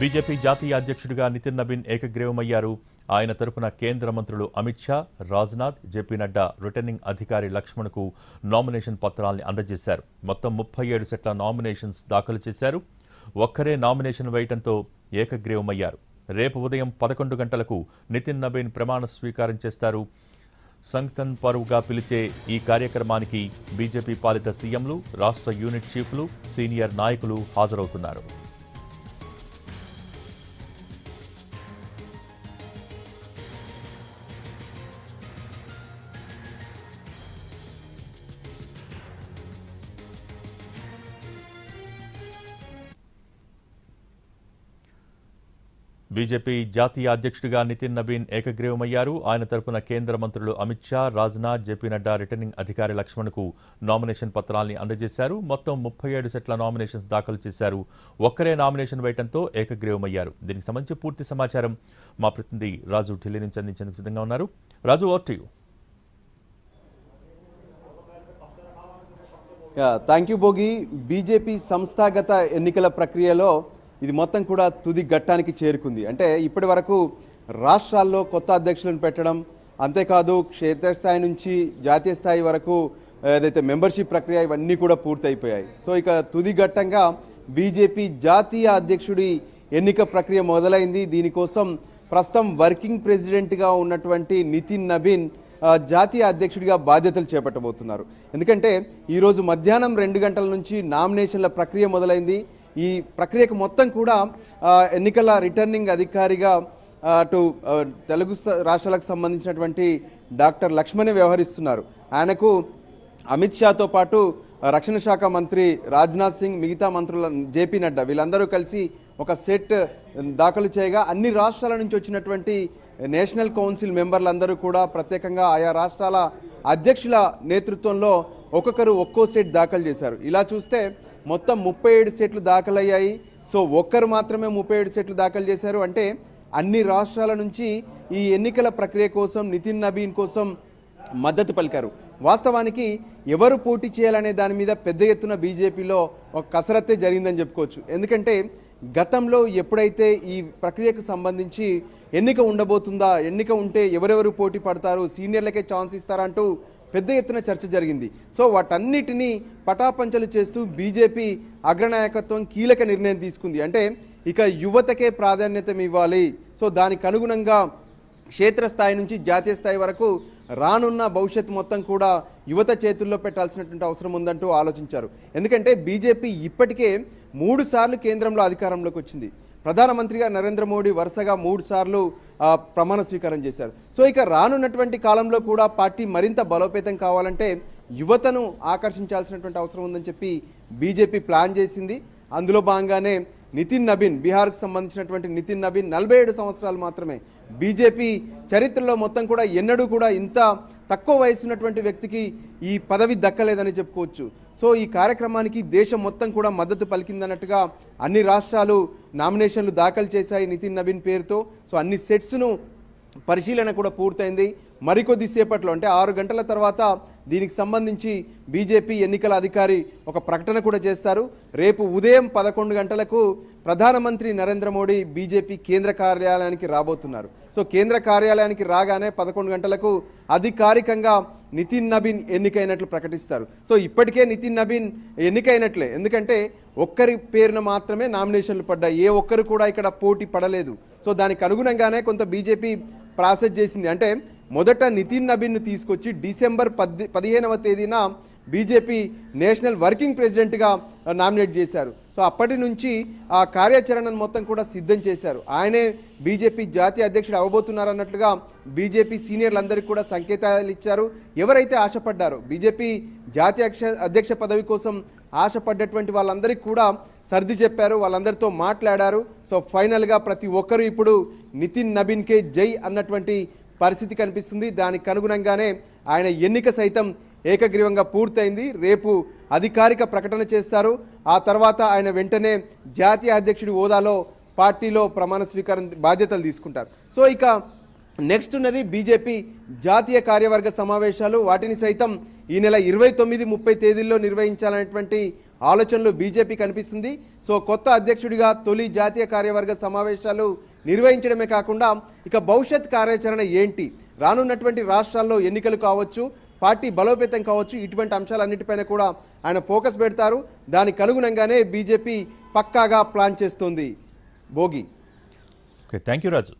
BJP జాతీయ అధ్యక్షుడిగా నితిన్ నబీన్ ఏకగ్రీవమయ్యారు. ఆయన తరపున కేంద్ర మంత్రులు అమిత్ షా, రాజ్నాథ్, జేపీ నడ్డా రిటర్నింగ్ అధికారి లక్ష్మణ్కు నామినేషన్ పత్రాల్ని అందజేశారు. మొత్తం 37 సెట్ల నామినేషన్స్ దాఖలు చేశారు. ఒక్కరే నామినేషన్ వేయడంతో ఏకగ్రీవమయ్యారు. రేపు ఉదయం 11 గంటలకు నితిన్ నబీన్ ప్రమాణ స్వీకారం చేస్తారు. సంఘటన్ పర్వ్గా పిలిచే ఈ కార్యక్రమానికి బీజేపీ పాలిత సీఎంలు, రాష్ట్ర యూనిట్ చీఫ్లు, సీనియర్ నాయకులు హాజరవుతున్నారు. బీజేపీ జాతీయ అధ్యక్షుడిగా నితిన్ నబీన్ ఏకగ్రీవమయ్యారు. ఆయన తరపున కేంద్ర మంత్రులు అమిత్ షా, రాజ్నాథ్, జేపీ నడ్డా రిటర్నింగ్ అధికారి లక్ష్మణ్కు నామినేషన్ పత్రాల్ని అందజేశారు. మొత్తం 37 సెట్ల నామినేషన్స్ దాఖలు చేశారు. ఒక్కరే నామినేషన్ వేయడంతో ఏకగ్రీవమయ్యారు. దీనికి సంబంధించి పూర్తి సమాచారం మా ప్రతినిధి రాజు ఢిల్లీ నుంచి అందించేందుకు సిద్ధంగా ఉన్నారు. Raju, over to you. Thank you Bhogi. BJP సంస్థాగత ఎన్నికల ప్రక్రియలో ఇది మొత్తం కూడా తుది ఘట్టానికి చేరుకుంది. అంటే ఇప్పటి వరకు రాష్ట్రాల్లో కొత్త అధ్యక్షులను పెట్టడం, అంతేకాదు క్షేత్రస్థాయి నుంచి జాతీయ స్థాయి వరకు ఏదైతే మెంబర్షిప్ ప్రక్రియ ఇవన్నీ కూడా పూర్తయిపోయాయి. సో ఇక తుది ఘట్టంగా బీజేపీ జాతీయ అధ్యక్షుడి ఎన్నిక ప్రక్రియ మొదలైంది. దీనికోసం ప్రస్తుతం వర్కింగ్ ప్రెసిడెంట్గా ఉన్నటువంటి నితిన్ నబీన్ జాతీయ అధ్యక్షుడిగా బాధ్యతలు చేపట్టబోతున్నారు. ఎందుకంటే ఈరోజు మధ్యాహ్నం 2 గంటల నుంచి నామినేషన్ల ప్రక్రియ మొదలైంది. ఈ ప్రక్రియకు మొత్తం కూడా ఎన్నికల రిటర్నింగ్ అధికారిగా అటు తెలుగు రాష్ట్రాలకు సంబంధించినటువంటి డాక్టర్ లక్ష్మణే వ్యవహరిస్తున్నారు. ఆయనకు అమిత్ షాతో పాటు రక్షణ శాఖ మంత్రి రాజ్నాథ్ సింగ్, మిగతా మంత్రుల జేపీ నడ్డా వీళ్ళందరూ కలిసి ఒక సెట్ దాఖలు చేయగా అన్ని రాష్ట్రాల నుంచి వచ్చినటువంటి నేషనల్ కౌన్సిల్ మెంబర్లందరూ కూడా ప్రత్యేకంగా ఆయా రాష్ట్రాల అధ్యక్షుల నేతృత్వంలో ఒక్కొక్కరు ఒక్కో సెట్ దాఖలు చేశారు. ఇలా చూస్తే మొత్తం 37 సెట్లు దాఖలయ్యాయి. సో ఒక్కరు మాత్రమే 37 సెట్లు దాఖలు చేశారు. అంటే అన్ని రాష్ట్రాల నుంచి ఈ ఎన్నికల ప్రక్రియ కోసం నితిన్ నబీన్ కోసం మద్దతు పలికారు. వాస్తవానికి ఎవరు పోటీ చేయాలనే దాని మీద పెద్ద ఎత్తున బీజేపీలో ఒక కసరత్తే జరిగిందని చెప్పుకోవచ్చు. ఎందుకంటే గతంలో ఎప్పుడైతే ఈ ప్రక్రియకు సంబంధించి ఎన్నిక ఉండబోతుందా, ఎన్నిక ఉంటే ఎవరెవరు పోటీ పడతారు, సీనియర్లకే ఛాన్స్ ఇస్తారంటూ పెద్ద ఎత్తున చర్చ జరిగింది. సో వాటన్నిటినీ పటాపంచలు చేస్తూ బీజేపీ అగ్రనాయకత్వం కీలక నిర్ణయం తీసుకుంది. అంటే ఇక యువతకే ప్రాధాన్యత ఇవ్వాలి. సో దానికి అనుగుణంగా క్షేత్రస్థాయి నుంచి జాతీయ స్థాయి వరకు రానున్న భవిష్యత్తు మొత్తం కూడా యువత చేతుల్లో పెట్టాల్సినటువంటి అవసరం ఉందంటూ ఆలోచించారు. ఎందుకంటే బీజేపీ ఇప్పటికే 3 సార్లు కేంద్రంలో అధికారంలోకి వచ్చింది. ప్రధానమంత్రిగా నరేంద్ర మోడీ వరుసగా 3 సార్లు ప్రమాణ స్వీకారం చేశారు. సో ఇక రానున్నటువంటి కాలంలో కూడా పార్టీ మరింత బలోపేతం కావాలంటే యువతను ఆకర్షించాల్సినటువంటి అవసరం ఉందని చెప్పి బీజేపీ ప్లాన్ చేసింది. అందులో భాగంగానే నితిన్ నబీన్, బీహార్కు సంబంధించినటువంటి నితిన్ నబీన్ 47 సంవత్సరాలు మాత్రమే. బీజేపీ చరిత్రలో మొత్తం కూడా ఎన్నడూ కూడా ఇంత తక్కువ వయసు ఉన్నటువంటి వ్యక్తికి ఈ పదవి దక్కలేదని చెప్పుకోవచ్చు. సో ఈ కార్యక్రమానికి దేశం మొత్తం కూడా మద్దతు పలికిందన్నట్టుగా అన్ని రాష్ట్రాలు నామినేషన్లు దాఖలు చేశాయి నితిన్ నబీన్ పేరుతో. సో అన్ని సెట్స్ను పరిశీలన కూడా పూర్తయింది. మరికొద్ది సేపట్లో అంటే 6 గంటల తర్వాత దీనికి సంబంధించి బీజేపీ ఎన్నికల అధికారి ఒక ప్రకటన కూడా చేస్తారు. రేపు ఉదయం 11 గంటలకు ప్రధానమంత్రి నరేంద్ర మోడీ బీజేపీ కేంద్ర కార్యాలయానికి రాబోతున్నారు. సో కేంద్ర కార్యాలయానికి రాగానే 11 గంటలకు అధికారికంగా నితిన్ నబీన్ ఎన్నికైనట్లు ప్రకటిస్తారు. సో ఇప్పటికే నితిన్ నబీన్ ఎన్నికైనట్లే. ఎందుకంటే ఒక్కరి పేరున మాత్రమే నామినేషన్లు పడ్డాయి. ఏ ఒక్కరు కూడా ఇక్కడ పోటీ పడలేదు. సో దానికి అనుగుణంగానే కొంత బీజేపీ ప్రాసెస్ చేసింది. అంటే మొదట నితిన్ నబీన్ను తీసుకొచ్చి డిసెంబర్ 15వ తేదీన బీజేపీ నేషనల్ వర్కింగ్ ప్రెసిడెంట్గా నామినేట్ చేశారు. సో అప్పటి నుంచి ఆ కార్యాచరణను మొత్తం కూడా సిద్ధం చేశారు. ఆయనే బీజేపీ జాతీయ అధ్యక్షుడు అవ్వబోతున్నారన్నట్లుగా బీజేపీ సీనియర్లందరికీ కూడా సంకేతాలు ఇచ్చారు. ఎవరైతే ఆశపడ్డారో బీజేపీ జాతీయ అధ్యక్ష పదవి కోసం ఆశపడ్డటువంటి వాళ్ళందరికీ కూడా సర్ది చెప్పారు, వాళ్ళందరితో మాట్లాడారు. సో ఫైనల్గా ప్రతి ఒక్కరూ ఇప్పుడు నితిన్ నబీన్కే జై అన్నటువంటి పరిస్థితి కనిపిస్తుంది. దానికి అనుగుణంగానే ఆయన ఎన్నిక సైతం ఏకగ్రీవంగా పూర్తయింది. రేపు అధికారిక ప్రకటన చేస్తారు. ఆ తర్వాత ఆయన వెంటనే జాతీయ అధ్యక్షుడి హోదాలో పార్టీలో ప్రమాణ స్వీకారం బాధ్యతలు తీసుకుంటారు. సో ఇక నెక్స్ట్ ఉన్నది బీజేపీ జాతీయ కార్యవర్గ సమావేశాలు. వాటిని సైతం ఈ నెల 29, 30 తేదీల్లో నిర్వహించాలనేటువంటి ఆలోచనలు బీజేపీ కనిపిస్తుంది. సో కొత్త అధ్యక్షుడిగా తొలి జాతీయ కార్యవర్గ సమావేశాలు నిర్వహించడమే కాకుండా ఇక భవిష్యత్ కార్యాచరణ ఏంటి, రానున్నటువంటి రాష్ట్రాల్లో ఎన్నికలు కావచ్చు, పార్టీ బలోపేతం కావచ్చు, ఇటువంటి అంశాలన్నిటిపైన కూడా ఆయన ఫోకస్ పెడతారు. దానికి అనుగుణంగానే బీజేపీ పక్కాగా ప్లాన్ చేస్తుంది. Bhogi. Okay, thank you Raju.